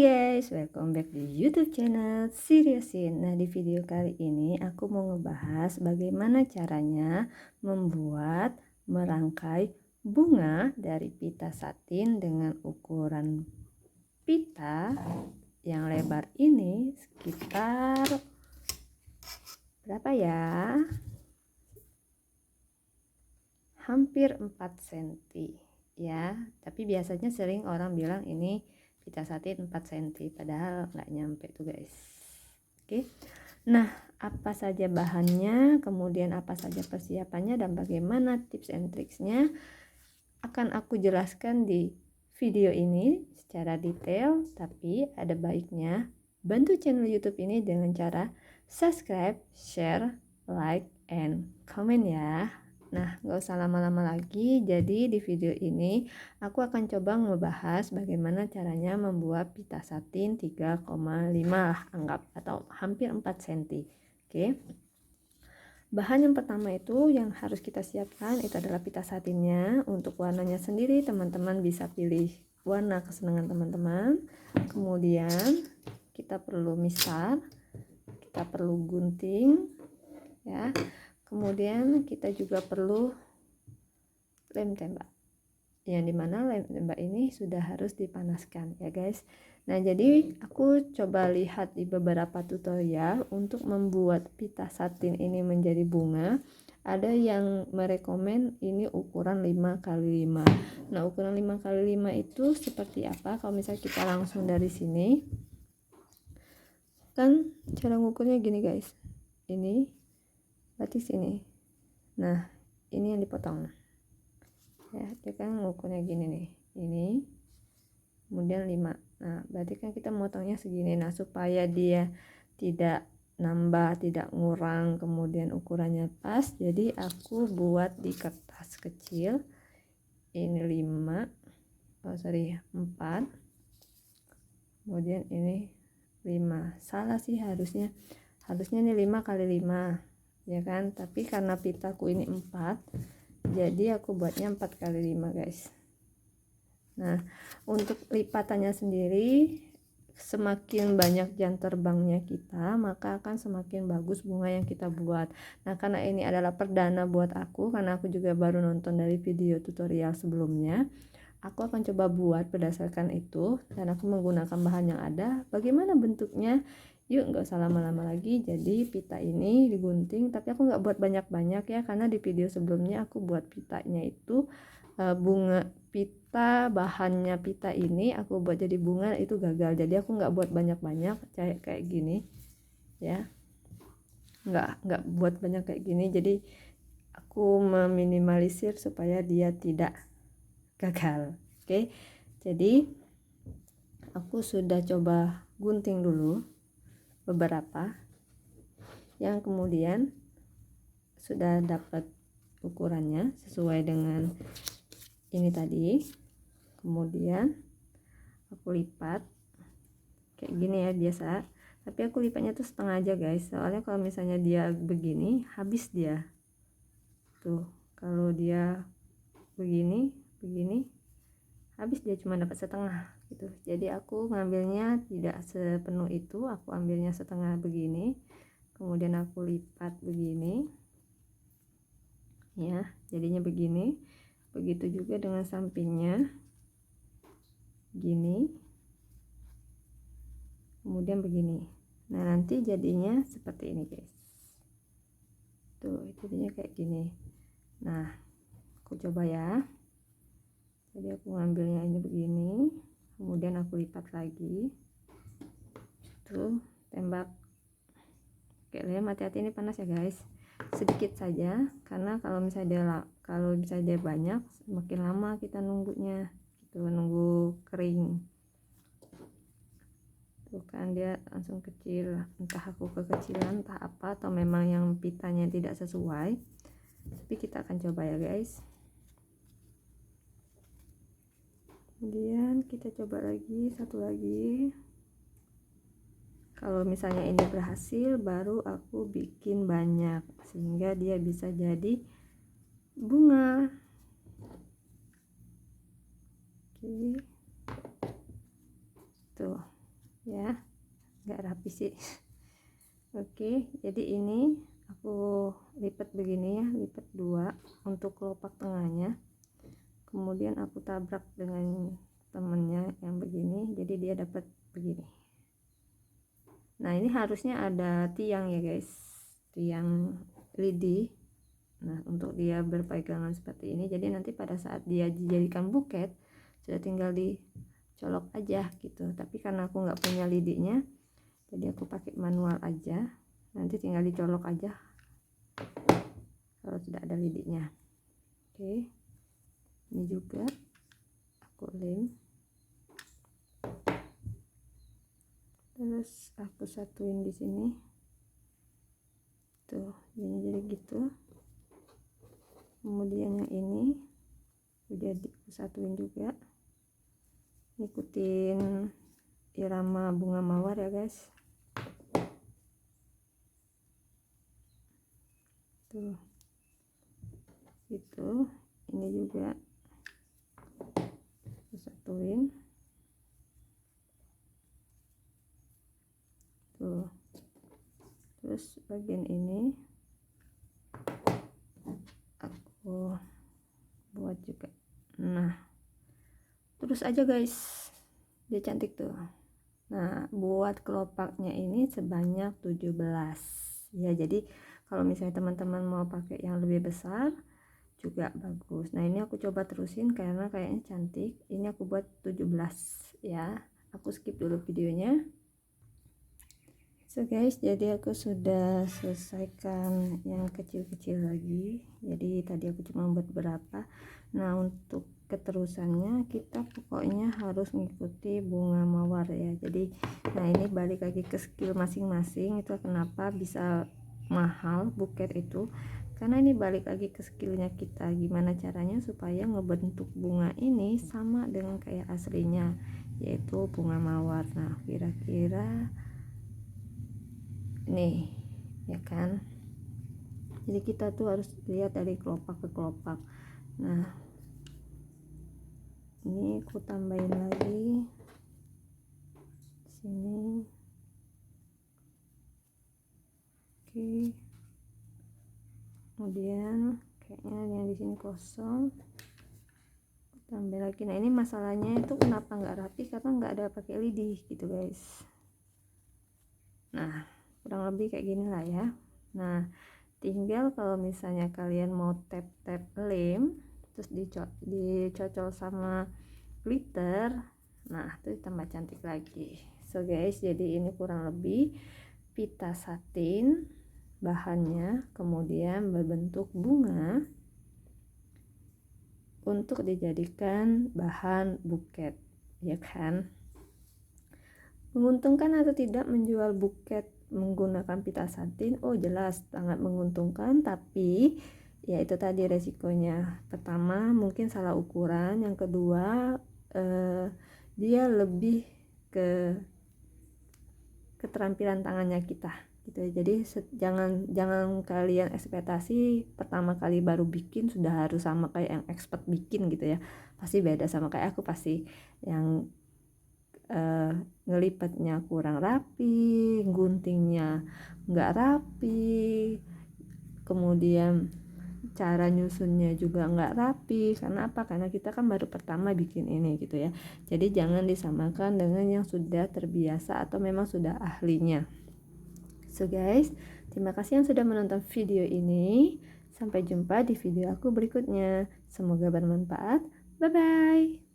guys, welcome back di YouTube channel Siriosin. Nah, di video kali ini aku mau ngebahas bagaimana caranya membuat merangkai bunga dari pita satin dengan ukuran pita yang lebar ini sekitar berapa ya? Hampir 4 cm ya, tapi biasanya sering orang bilang ini pita satin 4 cm, padahal nggak nyampe tuh guys. Oke, nah apa saja bahannya, kemudian apa saja persiapannya, dan bagaimana tips and tricksnya akan aku jelaskan di video ini secara detail. Tapi ada baiknya bantu channel YouTube ini dengan cara subscribe, share, like, and comment ya. Nah, gak usah lama-lama lagi. Jadi di video ini aku akan coba ngebahas bagaimana caranya membuat pita satin 3,5 lah anggap, atau hampir 4 cm. Oke. Bahan yang pertama itu yang harus kita siapkan itu adalah pita satinnya. Untuk warnanya sendiri teman-teman bisa pilih warna kesenangan teman-teman. Kemudian kita perlu mistar, kita perlu gunting ya. Kemudian kita juga perlu lem tembak, yang dimana lem tembak ini sudah harus dipanaskan ya guys. Nah, jadi aku coba lihat di beberapa tutorial untuk membuat pita satin ini menjadi bunga. Ada yang merekomen ini ukuran 5x5. Nah, ukuran 5x5 itu seperti apa? Kalau misalnya kita langsung dari sini, kan cara ngukurnya gini guys, ini berarti sini. Nah, ini yang dipotong ya, dia kan ngukurnya gini nih, ini kemudian 5. Nah, berarti kan kita motongnya segini. Nah, supaya dia tidak nambah, tidak ngurang, kemudian ukurannya pas, jadi aku buat di kertas kecil. Ini 4, kemudian ini 5. Salah sih, harusnya ini 5x5 ya kan, tapi karena pitaku ini 4, jadi aku buatnya 4x5 guys. Nah, untuk lipatannya sendiri, semakin banyak jam terbangnya kita, maka akan semakin bagus bunga yang kita buat. Nah, karena ini adalah perdana buat aku, karena aku juga baru nonton dari video tutorial sebelumnya, aku akan coba buat berdasarkan itu, dan aku menggunakan bahan yang ada. Bagaimana bentuknya? Yuk, nggak usah lama-lama lagi. Jadi pita ini digunting, tapi aku nggak buat banyak-banyak ya, karena di video sebelumnya aku buat pitanya itu bunga pita, bahannya pita ini aku buat jadi bunga, itu gagal. Jadi aku nggak buat banyak-banyak kayak gini ya, nggak buat banyak kayak gini. Jadi aku meminimalisir supaya dia tidak gagal. Oke, jadi aku sudah coba gunting dulu beberapa, yang kemudian sudah dapat ukurannya sesuai dengan ini tadi. Kemudian aku lipat kayak gini ya biasa, tapi aku lipatnya tuh setengah aja guys, soalnya kalau misalnya dia begini habis dia tuh, kalau dia begini habis dia, cuma dapat setengah gitu. Jadi aku ngambilnya tidak sepenuh itu, aku ambilnya setengah begini, kemudian aku lipat begini ya, jadinya begini. Begitu juga dengan sampingnya gini, kemudian begini. Nah, nanti jadinya seperti ini guys, tuh jadinya kayak gini. Nah, aku coba ya. Jadi aku ngambilnya ini begini, kemudian aku lipat lagi, tuh tembak. Oke, lem, hati-hati ini panas ya guys, sedikit saja, karena kalau misalnya dia banyak, semakin lama kita nunggunya gitu, nunggu kering. Tuh kan dia langsung kecil, entah aku kekecilan entah apa, atau memang yang pitanya tidak sesuai, tapi kita akan coba ya guys. Kemudian kita coba lagi, satu lagi. Kalau misalnya ini berhasil, baru aku bikin banyak sehingga dia bisa jadi bunga. Oke, tuh sih. Oke, jadi ini aku lipat begini ya, lipat 2 untuk kelopak tengahnya, kemudian aku tabrak dengan temennya yang begini, jadi dia dapat begini. Nah ini harusnya ada tiang ya guys, tiang lidi. Nah untuk dia berpegangan seperti ini, jadi nanti pada saat dia dijadikan buket sudah tinggal dicolok aja gitu. Tapi karena aku nggak punya lidinya, jadi aku pakai manual aja, nanti tinggal dicolok aja kalau sudah ada lidinya. Oke, ini juga aku lem, terus aku satuin di sini tuh, ini jadi gitu. Kemudian yang ini udah disatuin juga, ikutin irama bunga mawar ya guys. Tuh itu, ini juga disatuin tuh. Terus bagian ini aku buat juga. Nah terus aja guys, dia cantik tuh. Nah buat kelopaknya ini sebanyak 17 ya, jadi kalau misalnya teman-teman mau pakai yang lebih besar juga bagus. Nah ini aku coba terusin karena kayaknya cantik. Ini aku buat 17 ya, aku skip dulu videonya. So guys, jadi aku sudah selesaikan yang kecil-kecil lagi, jadi tadi aku cuma buat berapa. Nah untuk keterusannya kita pokoknya harus mengikuti bunga mawar ya. Jadi nah ini balik lagi ke skill masing-masing, itu kenapa bisa mahal buket itu, karena ini balik lagi ke skillnya kita, gimana caranya supaya ngebentuk bunga ini sama dengan kayak aslinya, yaitu bunga mawar. Nah kira-kira nih ya kan, jadi kita tuh harus lihat dari kelopak ke kelopak. Nah ini aku tambahin lagi sini. Oke, kemudian kayaknya yang di sini kosong, tambah lagi. Nah ini masalahnya itu kenapa nggak rapi, karena nggak ada pakai lidi gitu guys. Nah kurang lebih kayak gini lah ya. Nah tinggal kalau misalnya kalian mau tap-tap lem terus dicocol sama glitter, nah itu tambah cantik lagi. So guys, jadi ini kurang lebih pita satin bahannya, kemudian berbentuk bunga untuk dijadikan bahan buket ya kan. Menguntungkan atau tidak menjual buket menggunakan pita satin? Oh jelas sangat menguntungkan, tapi ya itu tadi resikonya. Pertama mungkin salah ukuran, yang kedua dia lebih ke keterampilan tangannya kita gitu ya. Jadi jangan kalian ekspektasi pertama kali baru bikin sudah harus sama kayak yang expert bikin gitu ya, pasti beda sama kayak aku, pasti yang ngelipatnya kurang rapi, guntingnya nggak rapi, kemudian cara nyusunnya juga nggak rapi. Karena apa? Karena kita kan baru pertama bikin ini gitu ya. Jadi jangan disamakan dengan yang sudah terbiasa atau memang sudah ahlinya. So guys, terima kasih yang sudah menonton video ini. Sampai jumpa di video aku berikutnya. Semoga bermanfaat. Bye bye.